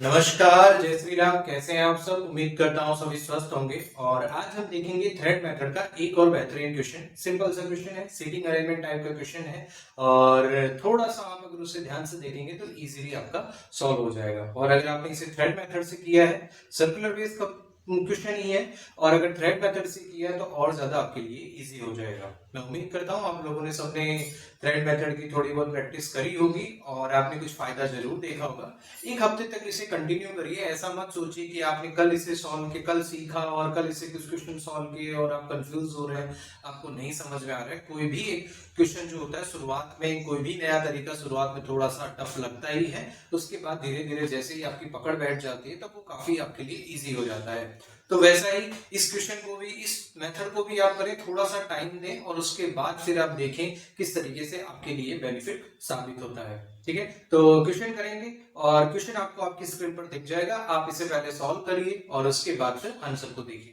नमस्कार, जय श्री राम। कैसे हैं आप सब? उम्मीद करता हूँ सभी स्वस्थ होंगे। और आज हम देखेंगे थ्रेड मेथड का एक और बेहतरीन क्वेश्चन। सिंपल सा क्वेश्चन है, सीटिंग अरेंजमेंट टाइप का क्वेश्चन है और थोड़ा सा आप अगर उसे ध्यान से देखेंगे तो इजीली आपका सॉल्व हो जाएगा। और अगर आपने इसे थ्रेड मेथड से किया है, सर्कुलर बेस का क्वेश्चन ही है, और अगर थ्रेड मेथड से किया है तो और ज्यादा आपके लिए इजी हो जाएगा। मैं उम्मीद करता हूँ आप लोगों ने सबने थ्रेड मेथड की थोड़ी बहुत प्रैक्टिस करी होगी और आपने कुछ फायदा जरूर देखा होगा। एक हफ्ते तक इसे कंटिन्यू करिए। ऐसा मत सोचिए कि आपने कल इसे सॉल्व किया, कल सीखा और कल इसे कुछ क्वेश्चन सॉल्व किए और आप कंफ्यूज हो रहे हैं, आपको नहीं समझ में आ रहा है। कोई भी एक क्वेश्चन जो होता है शुरुआत में, कोई भी नया तरीका शुरुआत में थोड़ा सा टफ लगता ही है, उसके बाद धीरे धीरे जैसे ही आपकी पकड़ बैठ जाती है तब वो काफी आपके लिए ईजी हो जाता है। तो वैसा ही इस क्वेश्चन को भी, इस मेथड को भी आप करें, थोड़ा सा टाइम दें और उसके बाद फिर आप देखें किस तरीके से आपके लिए बेनिफिट साबित होता है। ठीक है, तो क्वेश्चन करेंगे और क्वेश्चन आपको आपकी स्क्रीन पर दिख जाएगा। आप इसे पहले सॉल्व करिए और उसके बाद फिर आंसर को देखिए।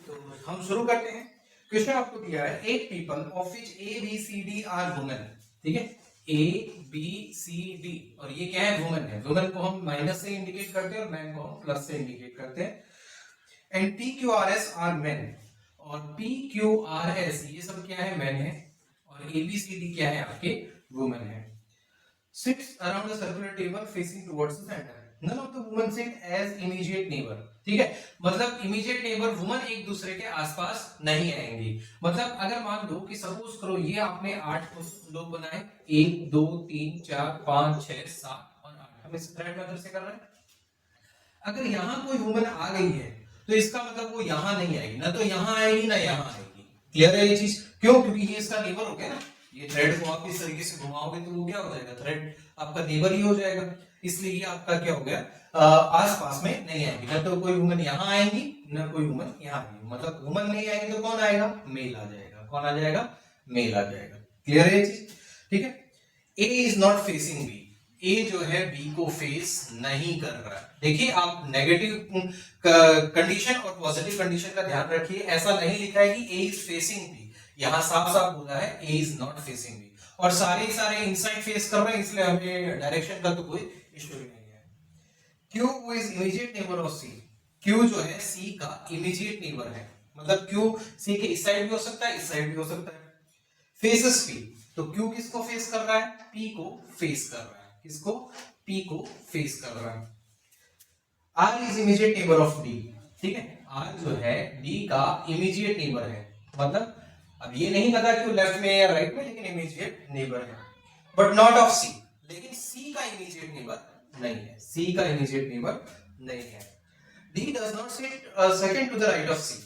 तो हम शुरू करते हैं। क्वेश्चन आपको दिया है, 8 people of which A B C D are women. ठीक है, ए बी सी डी, और ये क्या है? वुमेन है। वुमेन को हम माइनस से इंडिकेट करते हैं और मैन को हम प्लस से इंडिकेट करते हैं। And P Q R S R main, और पी क्यू आर एस ये सब क्या है? मैन है। और ए बी सी डी क्या है? आपके वुमेन है। Sits around a circular table facing towards the center. None of the women sit as immediate neighbor. ठीक है, मतलब इमीडिएट नेबर वुमन एक दूसरे के आसपास नहीं आएंगी। मतलब अगर मान लो कि सपोज करो ये आपने 8 लोग बनाए, 1 2 3 4 5 6 7 और 8, हम इस थ्रेड मेथड से कर रहे हैं। अगर यहाँ कोई वुमन आ गई है तो इसका मतलब वो यहाँ नहीं आएगी, ना तो यहाँ आएगी ना यहाँ आएगी। क्लियर है ये चीज? क्यों? क्योंकि ये इसका नेबर हो गया ना। ये थ्रेड को आप इस तरीके से घुमाओगे तो वो क्या हो जाएगा? थ्रेड आपका नेबर ही हो जाएगा। इसलिए ये आपका क्या हो गया? आस पास में नहीं आएगी, ना तो कोई वुमन यहाँ आएगी ना कोई वुमन यहाँ आएगी। मतलब वुमन नहीं आएगी तो कौन आएगा? मेल आ जाएगा। कौन आ जाएगा? मेल आ जाएगा। क्लियर है ये चीज? ठीक है, ए इज नॉट फेसिंग बी। ए जो है बी को फेस नहीं कर रहा है। देखिए, आप नेगेटिव कंडीशन और पॉजिटिव कंडीशन का ध्यान रखिए। ऐसा नहीं लिखा है कि ए इज फेसिंग बी, यहाँ साफ साफ बोला है ए इज नॉट फेसिंग बी। और सारे इनसाइड फेस कर रहे हैं, इसलिए हमें डायरेक्शन का तो कोई इशू नहीं है। Q is immediate neighbour of C. Q जो है सी का इमीडिएट नेबर है। मतलब क्यू सी के इस साइड भी हो सकता है, इस साइड भी हो सकता है। फेसेस पी, तो क्यू किसको फेस कर रहा है? पी को फेस कर रहा है। किसको? पी को फेस कर रहा है। R is immediate neighbour of D. ठीक है, आर जो है डी का इमीडिएट नेबर है। मतलब अब ये नहीं पता कि वो लेफ्ट में या राइट में, लेकिन इमीडिएट नेबर है। बट नॉट ऑफ सी, लेकिन सी का इमीडिएट नेबर नहीं है। सी का इमीडिएट नेबर नहीं है। D does not sit second to the right of C.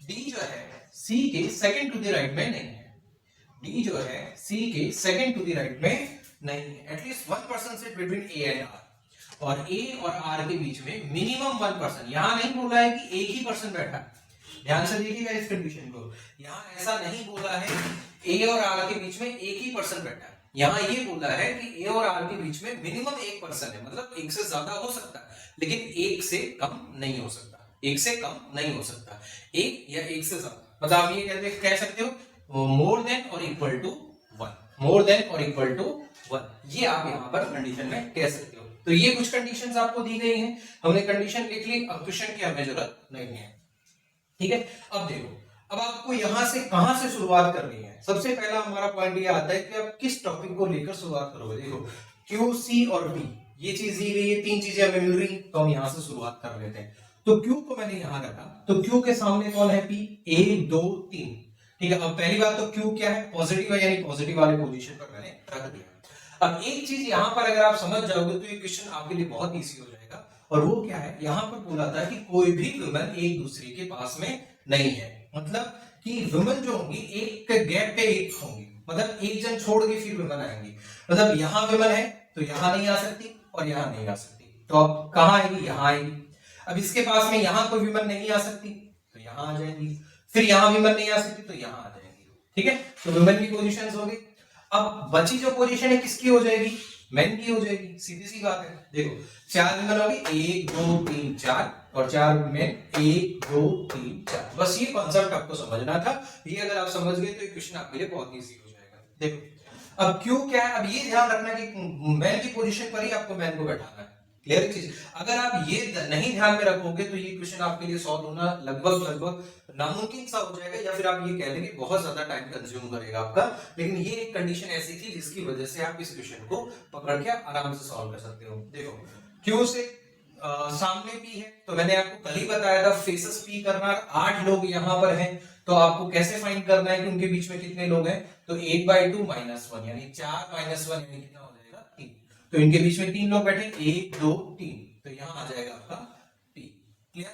D जो है सी के सेकंड टू द राइट में नहीं है। डी जो है सी के सेकंड टू द राइट में नहीं है। At least 1% sit between A and R, और ए और आर के बीच में मिनिमम 1%। यहां नहीं बोला है कि एक ही पर्सन बैठा है। ध्यान से देखिएगा इस कंडीशन को। यहां ऐसा नहीं बोला है ए और आर के बीच में एक ही पर्सन बैठा है। यहां ये बोला है कि ए और आर के बीच में मिनिमम एक पर्सन है। मतलब एक से ज्यादा हो सकता है, लेकिन एक से कम नहीं हो सकता। एक से कम नहीं हो सकता, एक या एक से ज्यादा। मतलब आप ये कह सकते हो मोर देन और इक्वल टू 1। मोर देन और इक्वल टू 1, ये आप यहाँ पर कंडीशन में कह सकते हो। तो ये कुछ कंडीशंस आपको दी गई हैं, हमने कंडीशन लिख ली। अब क्वेश्चन की हमें जरूरत नहीं है। ठीक है, अब देखो, अब आपको यहां से कहां से शुरुआत करनी है। सबसे पहला हमारा पॉइंट ये आता है कि आप किस टॉपिक को लेकर शुरुआत करोगे। देखो, क्यू सी और बी, ये चीज दी गई है, 3 चीजें हमें मिल रही, तो हम यहां से शुरुआत कर लेते हैं। तो क्यू को मैंने यहां रखा, तो क्यू के सामने कौन है? पी। 1 2 3। ठीक है, अब पहली बात तो क्यू क्या है? पॉजिटिव है, यानी पॉजिटिव वाले पोजीशन पर मैंने रख दिया। अब एक चीज यहां पर अगर आप समझ जाओगे तो ये क्वेश्चन आपके लिए बहुत ईजी हो जाएगा। और वो क्या है? यहां पर बोला था कि कोई भी वुमेन एक दूसरे के पास में नहीं है। मतलब कि वुमेन जो होंगी एक गैप पे एक होंगी, मतलब एक जन छोड़ के फिर वुमेन आएंगी। मतलब यहां वुमेन है तो यहां नहीं आ सकती और यहां नहीं आ सकती, तो अब कहां आएगी? यहां आएगी। अब इसके पास में यहां कोई वुमेन नहीं आ सकती तो यहां आ जाएंगी, फिर यहां वुमेन नहीं आ सकती तो यहां आ जाएंगी। ठीक है, तो वुमेन की पोजीशंस हो गई। अब बची जो पोजीशन है किसकी हो जाएगी? मेन की हो जाएगी। सीधी सी बात है। देखो, 4 वुमेन होगी, 1 2 3 4, और 4 मेन, 1 2 3 4। बस ये कॉन्सेप्ट आपको समझना था। ये अगर आप समझ गए तो ये क्वेश्चन आपके लिए बहुत इजी हो जाएगा। देखो, अब क्यू क्या है? अब ये ध्यान रखना कि मैन की पोजीशन पर ही आपको मैन को बैठाना है। क्लियर है चीज। अगर आप ये नहीं ध्यान में रखोगे तो ये क्वेश्चन आपके लिए सॉल्व होना लगभग लगभग नामुमकिन सा हो जाएगा, या फिर आप ये कह लें कि बहुत ज्यादा टाइम कंज्यूम करेगा आपका। लेकिन ये एक कंडीशन ऐसी थी जिसकी वजह से आप इस क्वेश्चन को पकड़ के आप आराम से सॉल्व कर सकते हो। देखो क्यू से सामने पी है, तो मैंने आपको कल ही बताया था फेसेस पी करना, 8 लोग यहाँ पर हैं, तो आपको कैसे फाइंड करना है कि उनके बीच में कितने लोग हैं। तो 8/2 -1 यानी 4 - 1 यानी कितना हो जाएगा 3। तो इनके बीच में 3 लोग बैठे, 1 2 3, तो यहाँ आ जाएगा आपका P। क्लियर।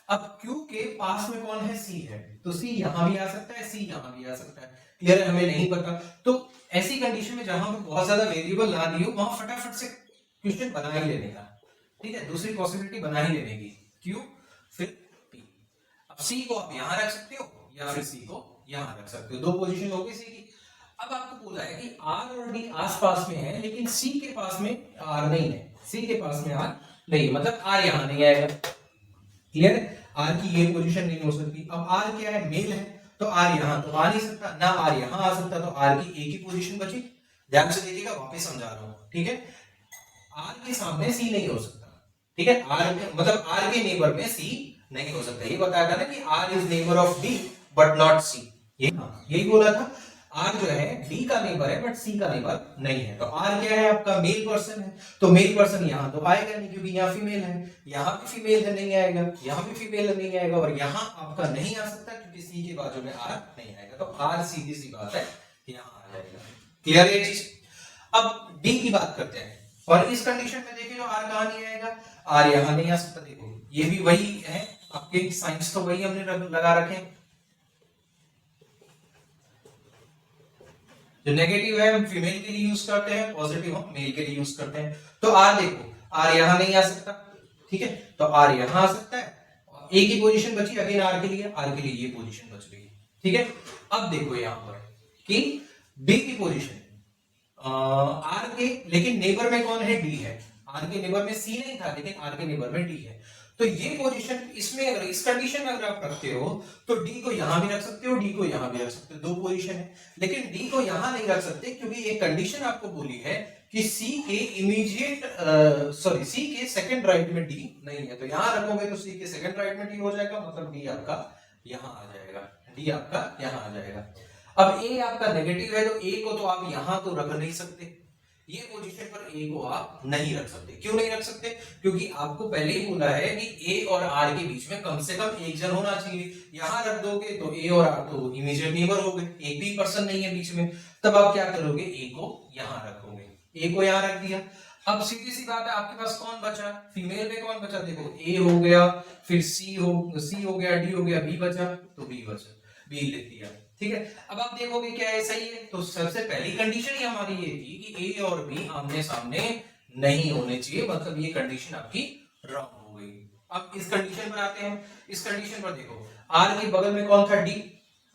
अब Q के पास में कौन है, C है, तो C यहाँ भी आ सकता है, C यहाँ भी आ सकता है। क्लियर है, हमें नहीं पता। तो ऐसी कंडीशन में जहां पर बहुत ज्यादा वेरिएबल ना दियो वहां फटाफट से क्वेश्चन बना ही लेने का, ठीक है, दूसरी पॉसिबिलिटी बना ही लेने की, Q फिर P। अब C को आप यहाँ रख सकते हो या फिर C को यहाँ रख सकते हो, दो पोजीशन हो गई C की। अब आपको बोला है कि R और D आसपास में है, लेकिन C के पास में R नहीं है, C के पास में R नहीं, मतलब R यहाँ नहीं आएगा। क्लियर है, R की ये पोजीशन नहीं हो सकती। अब R क्या है, मेल है, तो R यहाँ तो आ नहीं सकता, ना R यहाँ आ सकता, तो R की एक ही पोजीशन बची। ध्यान से देखिएगा, वापस समझा रहा हूँ, ठीक है। R के सामने C नहीं हो सकता, ठीक है, R मतलब R के नेबर में C नहीं हो सकता। ये बताया था ना कि R is neighbour of D but not C, यही बोला था। R जो है D का नेबर है बट C का नेबर नहीं है। तो R क्या है, आपका मेल पर्सन है, तो मेल पर्सन यहाँ तो आएगा नहीं क्योंकि यहाँ फीमेल है, यहाँ भी फीमेल है नहीं आएगा, यहाँ भी फीमेल नहीं आएगा, और यहाँ आपका नहीं आ सकता क्योंकि C के बाजू में R नहीं आएगा। तो R सीधी सी बात है यहाँ आ जाएगा। क्लियर है चीज। अब D की बात करते हैं, और इस कंडीशन में देखिए जो R कहाँ नहीं आएगा, R यहाँ नहीं आ सकता। देखो ये भी वही है, आपके साइंस तो वही हमने लगा रखे हैं। जो नेगेटिव है हम फीमेल के लिए यूज करते हैं, पॉजिटिव हम मेल के लिए यूज करते हैं। तो R देखो, R यहाँ नहीं आ सकता, ठीक है, तो R यहाँ आ सकता है। एक ही पोजीशन बची अगेन R के लिए ये पोजीशन बच गई, ठीक है। अब देखो यहाँ पर कि D की पोजीशन R के, लेकिन नेबर में कौन है, D है। R के नेबर में C नहीं था, लेकिन R के नेबर में D है। तो ये पोजीशन इसमें अगर इस कंडीशन में अगर आप रखते हो तो D को यहां भी रख सकते हो, D को यहां भी रख सकते हो, दो पोजीशन है। लेकिन D को यहां नहीं रख सकते क्योंकि ये कंडीशन आपको बोली है कि C के इमीडिएट C के सेकंड राइट में D नहीं है। तो यहां रखोगे तो C के सेकंड राइट में D हो जाएगा, मतलब D आपका यहां आ जाएगा, D आपका यहां आ जाएगा। अब A आपका नेगेटिव है, तो A को तो आप यहां तो रख नहीं सकते, ये पोजीशन पर A को आप नहीं रख सकते। क्यों नहीं रख सकते, क्योंकि आपको पहले ही बोला है कि A और R के बीच में कम से कम एक जन होना चाहिए। यहां रख दोगे तो A और R तो इमीडिएट नेबर हो गए, एक भी पर्सन नहीं है बीच में। तब आप क्या करोगे, A को यहां रखोगे, A को यहां रख दिया। अब सीधी सी बात है, आपके पास कौन बचा, फीमेल में कौन बचा, देखो A हो गया, फिर C हो गया, D हो गया, B बचा, तो B बचा, B लिख दिया, ठीक है। अब आप देखोगे क्या है, सही है। तो सबसे पहली कंडीशन ही हमारी ये थी कि A और B आमने सामने नहीं होने चाहिए, मतलब ये कंडीशन आपकी रॉन्ग हो गई। अब इस कंडीशन पर आते हैं। इस कंडीशन पर देखो R के बगल में कौन था, D,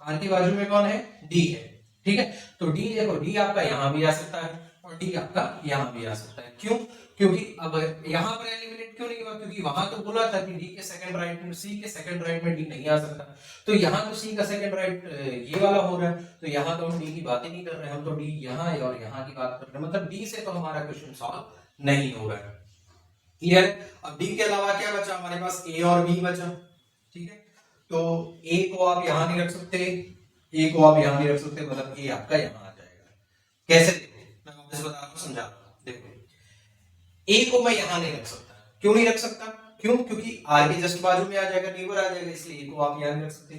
R के बाजू में कौन है, D है, ठीक है। तो D देखो, D आपका यहां भी आ सकता है और D आपका यहां भी आ सकता है। क्यों, क्योंकि अब यहां पर एलिमिनेट क्यों नहीं हुआ, क्योंकि वहां तो बोला था कि D के सेकंड राइट में, C के सेकंड राइट में D नहीं आ सकता। तो यहाँ तो C का सेकंड राइट ये वाला हो रहा है, तो यहाँ तो हम D की बात ही नहीं कर रहे हैं, हम तो D यहाँ और यहाँ की बात कर रहे हैं, मतलब D से तो हमारा क्वेश्चन सॉल्व नहीं हो रहा है। क्लियर। अब D के अलावा क्या बचा हमारे पास, A और B बचा, ठीक है। तो A को आप यहाँ नहीं रख सकते, A को आप यहाँ नहीं रख सकते, मतलब A आपका यहाँ आ जाएगा। कैसे, देखो मैं वापस बता रहा हूँ, समझा रहा हूँ। देखो A को मैं यहाँ नहीं रख सकता, क्यों नहीं रख सकता, क्यों, क्योंकि R के जस्ट बाजू में आ जाएगा, नेबर आ जाएगा, इसलिए A को आप यहाँ नहीं रख सकते।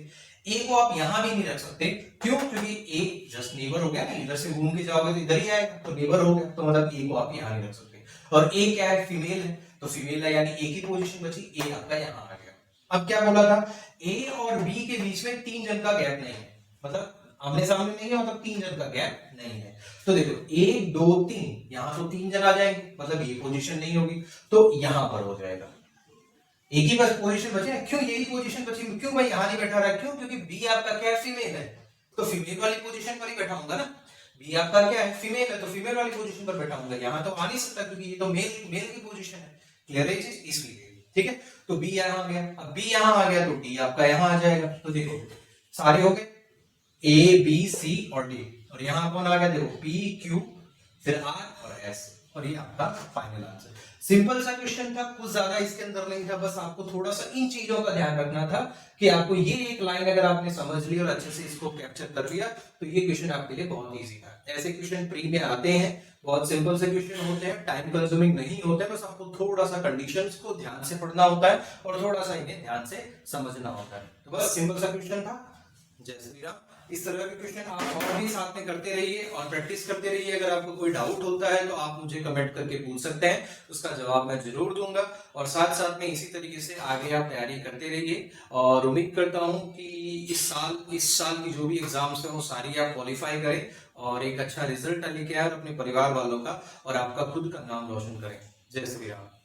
A को आप यहाँ भी नहीं रख सकते, क्यों, क्योंकि A जस्ट नेबर हो गया ना, इधर से घूम के जाओगे तो इधर ही आएगा, तो नेबर हो गया, तो मतलब A को आप यहाँ नहीं रख सकते। और A क्या है, फीमेल है, तो फीमेल है यानी A की पोजीशन बची, A आपका यहाँ आ गया। अब क्या बोला था, A और B के बीच में 3 जन का गैप नहीं है, मतलब आमने सामने नहीं है, मतलब 3 जन का गैप नहीं है। तो देखो 1 2 3, यहां तो 3 जन आ जाएंगे, मतलब ये पोजीशन नहीं होगी, तो यहां पर हो जाएगा। एक ही बस पोजीशन बचे, क्यों यही पोजीशन बची, क्यों मैं यहां नहीं बैठा रहा, क्यों, क्योंकि बी आपका क्या है, फीमेल है, तो फीमेल वाली पोजीशन पर ही बैठाऊंगा ना। बी आपका क्या है, फीमेल है, तो फीमेल वाली पोजीशन पर बैठाऊंगा, यहां तो आ नहीं सकता क्योंकि ये तो मेल की पोजीशन है। क्लियर है चीज, इसलिए ठीक है। तो बी यहां आ गया, अब बी यहां आ गया तो डी आपका यहां आ जाएगा। तो देखो सारे हो गए, ए बी सी और डी, और यहां कौन आ गया, देखो पी क्यू फिर आर और एस। और ये आपका फाइनल आंसर। सिंपल सा क्वेश्चन था, कुछ ज्यादा इसके अंदर नहीं था, बस आपको थोड़ा सा इन चीजों का ध्यान रखना था कि आपको ये एक लाइन अगर आपने समझ ली और अच्छे से इसको कैप्चर कर लिया तो ये क्वेश्चन आपके लिए बहुत इजी था। ऐसे क्वेश्चन प्री में आते हैं, बहुत सिंपल से क्वेश्चन होते हैं, टाइम कंज्यूमिंग नहीं होते, बस आपको थोड़ा सा कंडीशंस को ध्यान से पढ़ना होता है और थोड़ा सा इन्हें ध्यान से समझना होता है। तो बस सिंपल सा क्वेश्चन था। जय श्री राम। इस तरह के क्वेश्चन आप और भी साथ में करते रहिए और प्रैक्टिस करते रहिए। अगर आपको कोई डाउट होता है तो आप मुझे कमेंट करके पूछ सकते हैं, उसका जवाब मैं जरूर दूंगा। और साथ साथ में इसी तरीके से आगे आप तैयारी करते रहिए और उम्मीद करता हूं कि इस साल की जो भी एग्जाम्स है वो सारी आप क्वालिफाई करें और एक अच्छा रिजल्ट लेके आए अपने परिवार वालों का और आपका खुद का नाम रोशन करें। जय श्री राम।